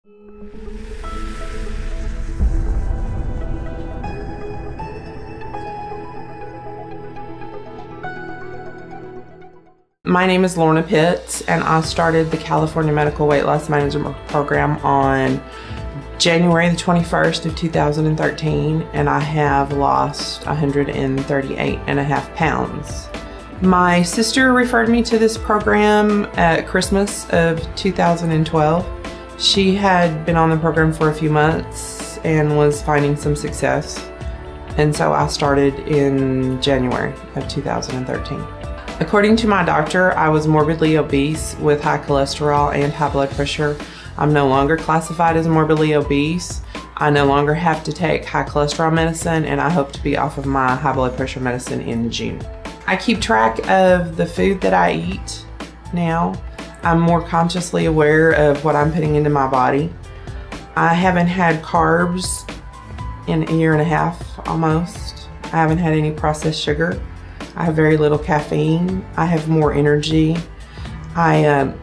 My name is Lorna Pitts, and I started the California Medical Weight Loss Management Program on January the 21st of 2013, and I have lost 138.5 pounds. My sister referred me to this program at Christmas of 2012. She had been on the program for a few months and was finding some success, and so I started in January of 2013. According to my doctor, I was morbidly obese with high cholesterol and high blood pressure. I'm no longer classified as morbidly obese. I no longer have to take high cholesterol medicine, and I hope to be off of my high blood pressure medicine in June. I keep track of the food that I eat now. I'm more consciously aware of what I'm putting into my body. I haven't had carbs in a year and a half almost. I haven't had any processed sugar. I have very little caffeine. I have more energy. I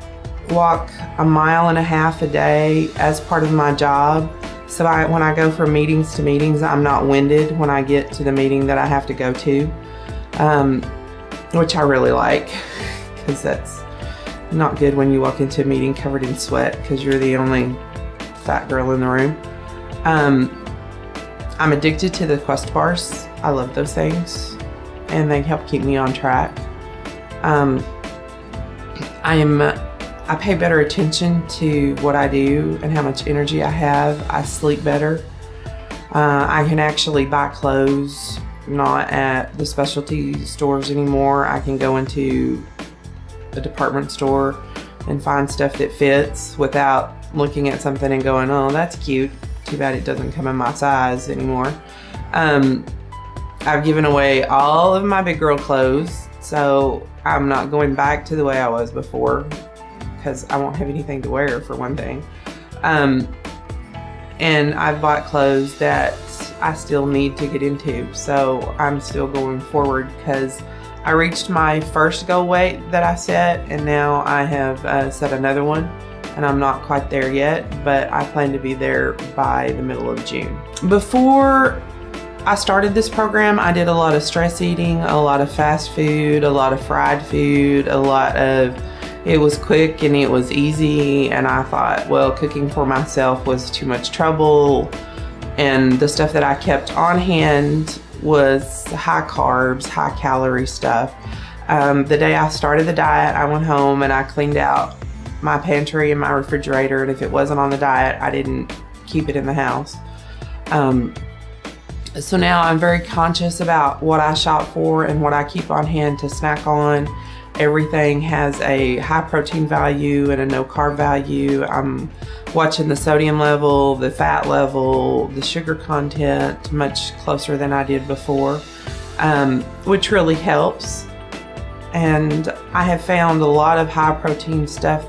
walk 1.5 miles a day as part of my job. So when I go from meetings to meetings, I'm not winded when I get to the meeting that I have to go to, which I really like, because that's not good when you walk into a meeting covered in sweat because you're the only fat girl in the room. I'm addicted to the Quest bars. I love those things, and they help keep me on track. I pay better attention to what I do and how much energy I have. I sleep better. I can actually buy clothes not at the specialty stores anymore. I can go into a department store and find stuff that fits without looking at something and going, oh, that's cute. Too bad it doesn't come in my size anymore. I've given away all of my big girl clothes, so I'm not going back to the way I was before, because I won't have anything to wear, for one thing. And I've bought clothes that I still need to get into, so I'm still going forward, because I reached my first goal weight that I set, and now I have set another one, and I'm not quite there yet, but I plan to be there by the middle of June. Before I started this program, I did a lot of stress eating, a lot of fast food, a lot of fried food, it was quick and it was easy, and I thought, well, cooking for myself was too much trouble, and the stuff that I kept on hand was high carbs, high calorie stuff. The day I started the diet, I went home and I cleaned out my pantry and my refrigerator, and if it wasn't on the diet, I didn't keep it in the house. So now I'm very conscious about what I shop for and what I keep on hand to snack on. Everything has a high protein value and a no carb value. I'm watching the sodium level, the fat level, the sugar content much closer than I did before, which really helps. And I have found a lot of high protein stuff,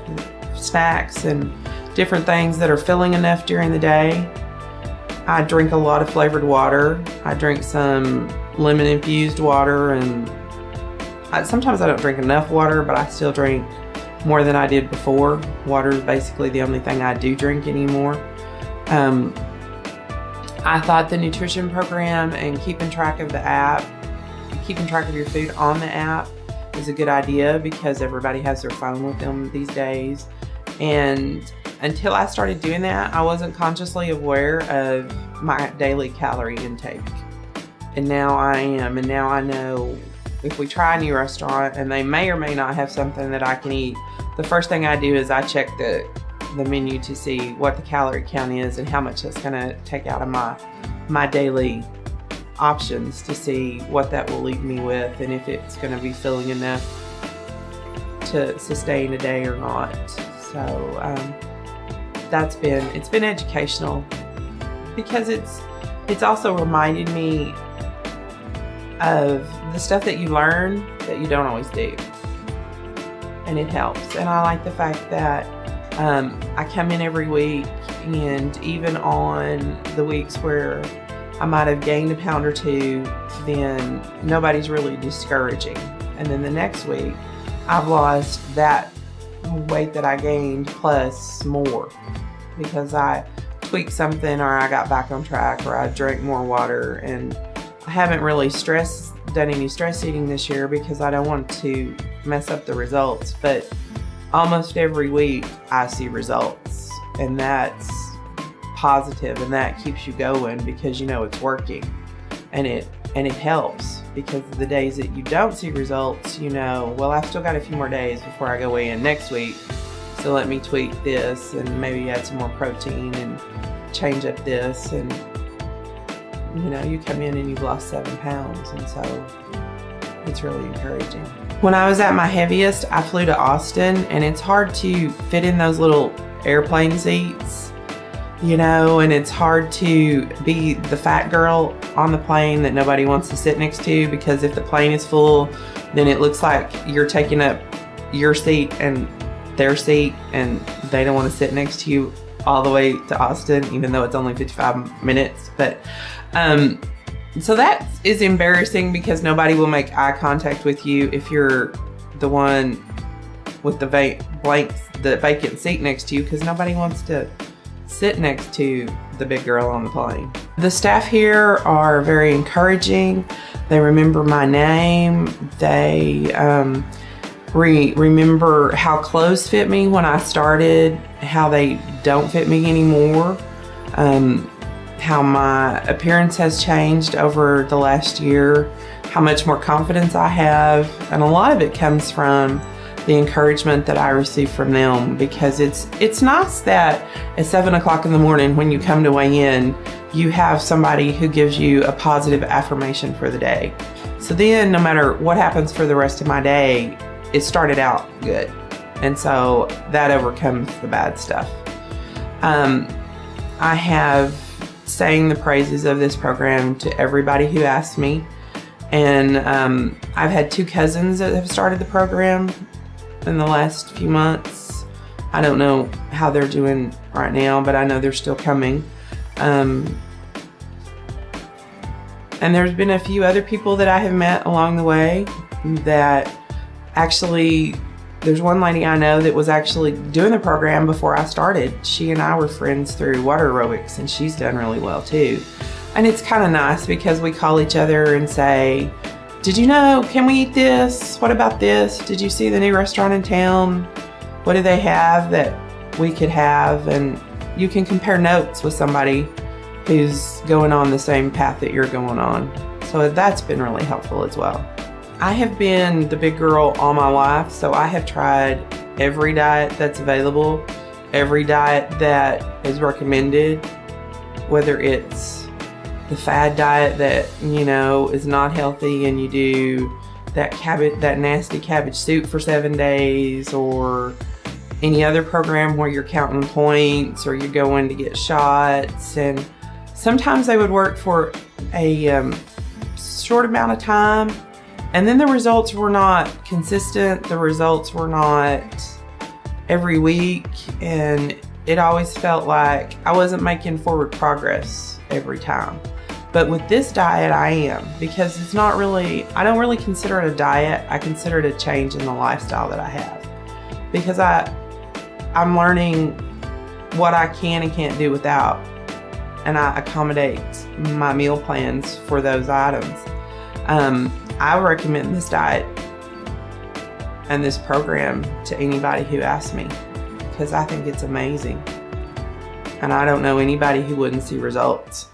snacks and different things that are filling enough during the day. I drink a lot of flavored water. I drink some lemon infused water, and sometimes I don't drink enough water, but I still drink more than I did before. Water is basically the only thing I do drink anymore. I thought the nutrition program and keeping track of the app, keeping track of your food on the app is a good idea, because everybody has their phone with them these days. And until I started doing that, I wasn't consciously aware of my daily calorie intake. And now I am, and now I know if we try a new restaurant and they may or may not have something that I can eat, the first thing I do is I check the menu to see what the calorie count is and how much that's gonna take out of my daily options, to see what that will leave me with and if it's gonna be filling enough to sustain a day or not. So it's been educational, because it's also reminded me of the stuff that you learn that you don't always do, and it helps. And I like the fact that I come in every week, and even on the weeks where I might have gained a pound or two, then nobody's really discouraging. And then the next week, I've lost that weight that I gained plus more. because I tweaked something, or I got back on track, or I drank more water. And I haven't really done any stress eating this year because I don't want to mess up the results, but almost every week I see results, and that's positive, and that keeps you going because you know it's working, and it helps, because the days that you don't see results, you know, well, I've still got a few more days before I go in next week, so let me tweak this and maybe add some more protein and change up this, and you know, you come in and you've lost 7 pounds, and so it's really encouraging. When I was at my heaviest, I flew to Austin, and it's hard to fit in those little airplane seats, you know, and it's hard to be the fat girl on the plane that nobody wants to sit next to, because if the plane is full, then it looks like you're taking up your seat and their seat, and they don't want to sit next to you all the way to Austin, even though it's only 55 minutes. But so that is embarrassing, because nobody will make eye contact with you if you're the one with the vacant seat next to you, because nobody wants to sit next to the big girl on the plane. The staff here are very encouraging. They remember my name. They remember how clothes fit me when I started, how they don't fit me anymore, how my appearance has changed over the last year, how much more confidence I have, and a lot of it comes from the encouragement that I receive from them, because it's nice that at 7 o'clock in the morning when you come to weigh in, you have somebody who gives you a positive affirmation for the day. So then no matter what happens for the rest of my day, it started out good. And so that overcomes the bad stuff. I have sang the praises of this program to everybody who asked me. And I've had 2 cousins that have started the program in the last few months. I don't know how they're doing right now, but I know they're still coming. And there's been a few other people that I have met along the way that actually, there's one lady I know that was actually doing the program before I started. She and I were friends through water aerobics, and she's done really well too. And it's kind of nice because we call each other and say, did you know, can we eat this? What about this? Did you see the new restaurant in town? What do they have that we could have? And you can compare notes with somebody who's going on the same path that you're going on. So that's been really helpful as well. I have been the big girl all my life, so I have tried every diet that's available, every diet that is recommended, whether it's the fad diet that, you know, is not healthy and you do that nasty cabbage soup for 7 days, or any other program where you're counting points or you're going to get shots. And sometimes they would work for a short amount of time, and then the results were not consistent. The results were not every week, and it always felt like I wasn't making forward progress every time. But with this diet, I am, because it's not really, I don't really consider it a diet. I consider it a change in the lifestyle that I have, because I'm learning what I can and can't do without, and I accommodate my meal plans for those items. I recommend this diet and this program to anybody who asks me, because I think it's amazing. And I don't know anybody who wouldn't see results.